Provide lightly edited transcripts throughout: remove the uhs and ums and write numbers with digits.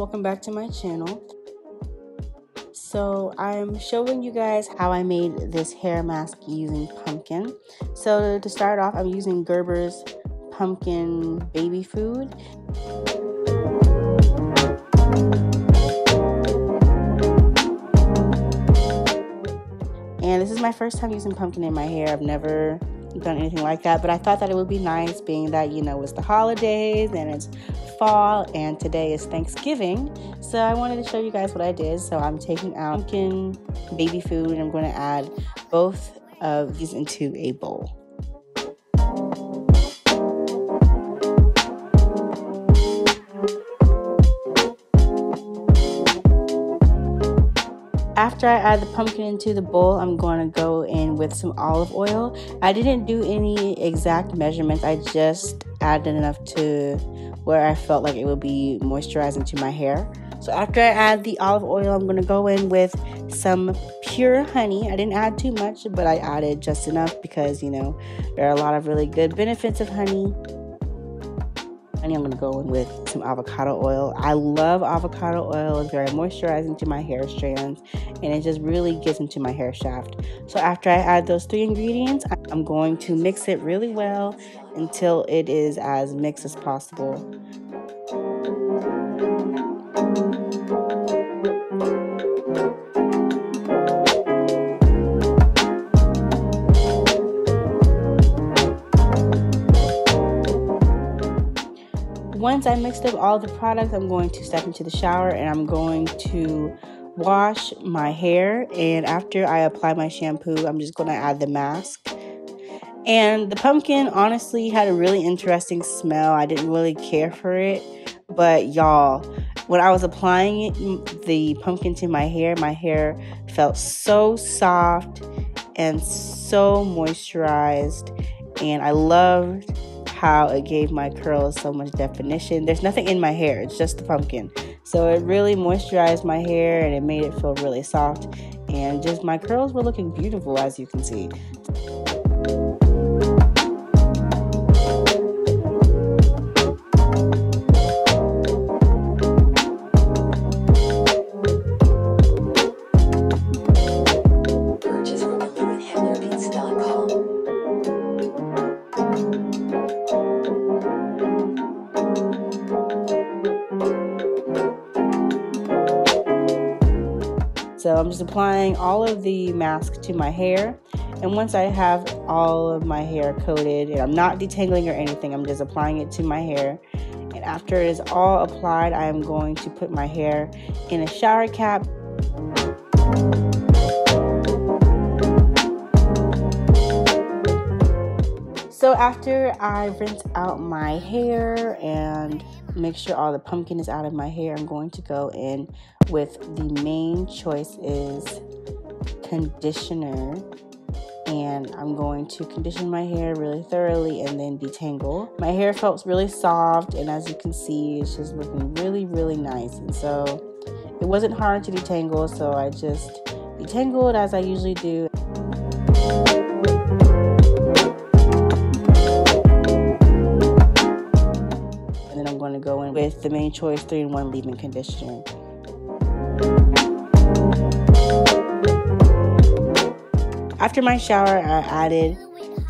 welcome back to my channel. So I'm showing you guys how I made this hair mask using pumpkin. So to start off, I'm using Gerber's pumpkin baby food. And this is my first time using pumpkin in my hair. I've never done anything like that, but I thought that it would be nice being that, you know, it's the holidays and it's fall and today is Thanksgiving. So I wanted to show you guys what I did. So I'm taking out pumpkin baby food and I'm going to add both of these into a bowl. After I add the pumpkin into the bowl, I'm going to go in with some olive oil. I didn't do any exact measurements. I just added enough to where I felt like it would be moisturizing to my hair. So after I add the olive oil, I'm going to go in with some pure honey. I didn't add too much, but I added just enough because, you know, there are a lot of really good benefits of honey. I'm going to go in with some avocado oil. I love avocado oil. It's very moisturizing to my hair strands and it just really gets into my hair shaft. So after I add those three ingredients, I'm going to mix it really well until it is as mixed as possible. Once I mixed up all the products, I'm going to step into the shower and I'm going to wash my hair. And after I apply my shampoo, I'm just going to add the mask. And the pumpkin honestly had a really interesting smell. I didn't really care for it. But y'all, when I was applying the pumpkin to my hair felt so soft and so moisturized. And I loved how it gave my curls so much definition. There's nothing in my hair, it's just the pumpkin. So it really moisturized my hair and it made it feel really soft. And just my curls were looking beautiful, as you can see. So I'm just applying all of the mask to my hair, and once I have all of my hair coated, and I'm not detangling or anything, I'm just applying it to my hair. And after it is all applied, I am going to put my hair in a shower cap. So after I rinse out my hair and make sure all the pumpkin is out of my hair, I'm going to go in with the main choice is conditioner. And I'm going to condition my hair really thoroughly and then detangle. My hair felt really soft, and as you can see, it's just looking really, really nice. And so it wasn't hard to detangle, so I just detangled as I usually do. And then I'm going to go in with the main choice 3-in-1 leave-in conditioner. After my shower, I added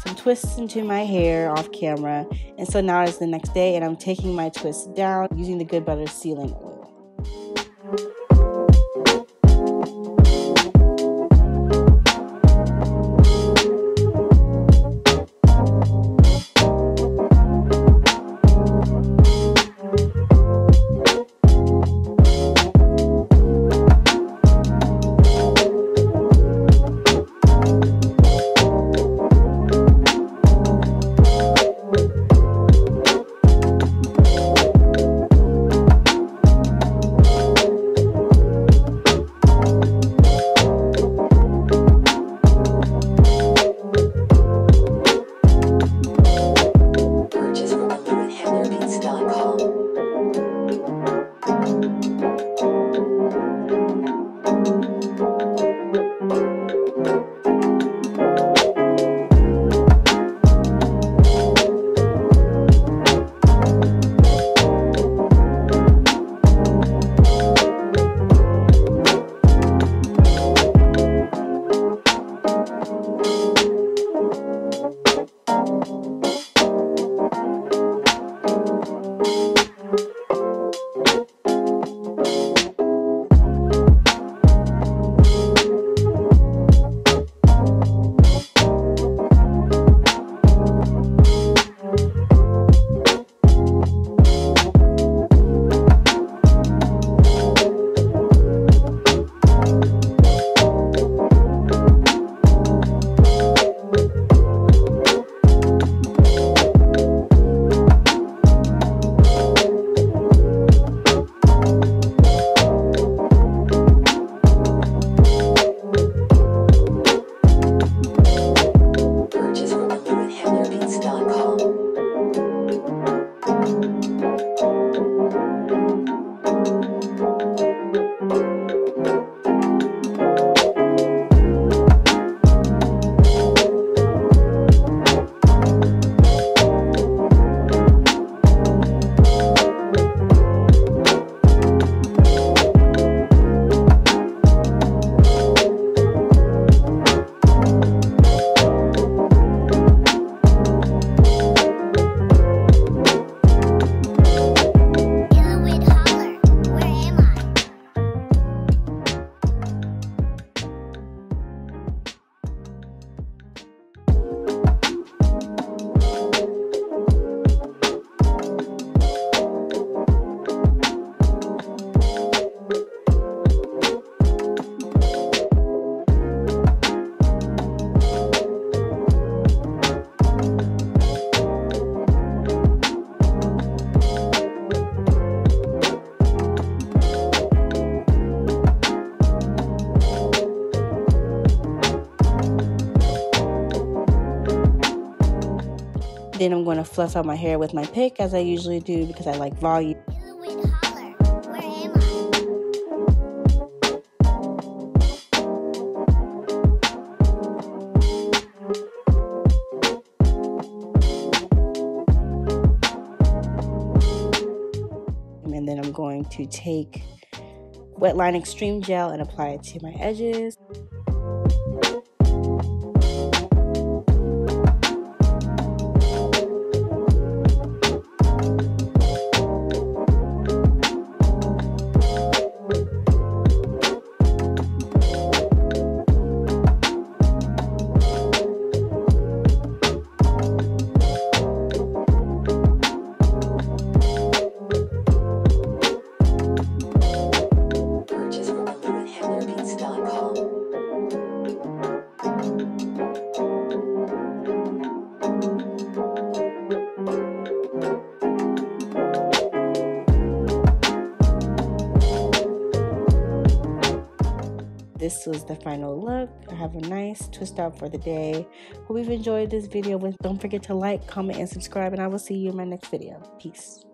some twists into my hair off camera. And so now it's the next day and I'm taking my twists down using the Good Butter sealing oil. Then I'm going to fluff out my hair with my pick as I usually do because I like volume. And then I'm going to take Wetline Extreme Gel and apply it to my edges. This was the final look. I have a nice twist out for the day. Hope you've enjoyed this video. Don't forget to like, comment, and subscribe, and I will see you in my next video. Peace.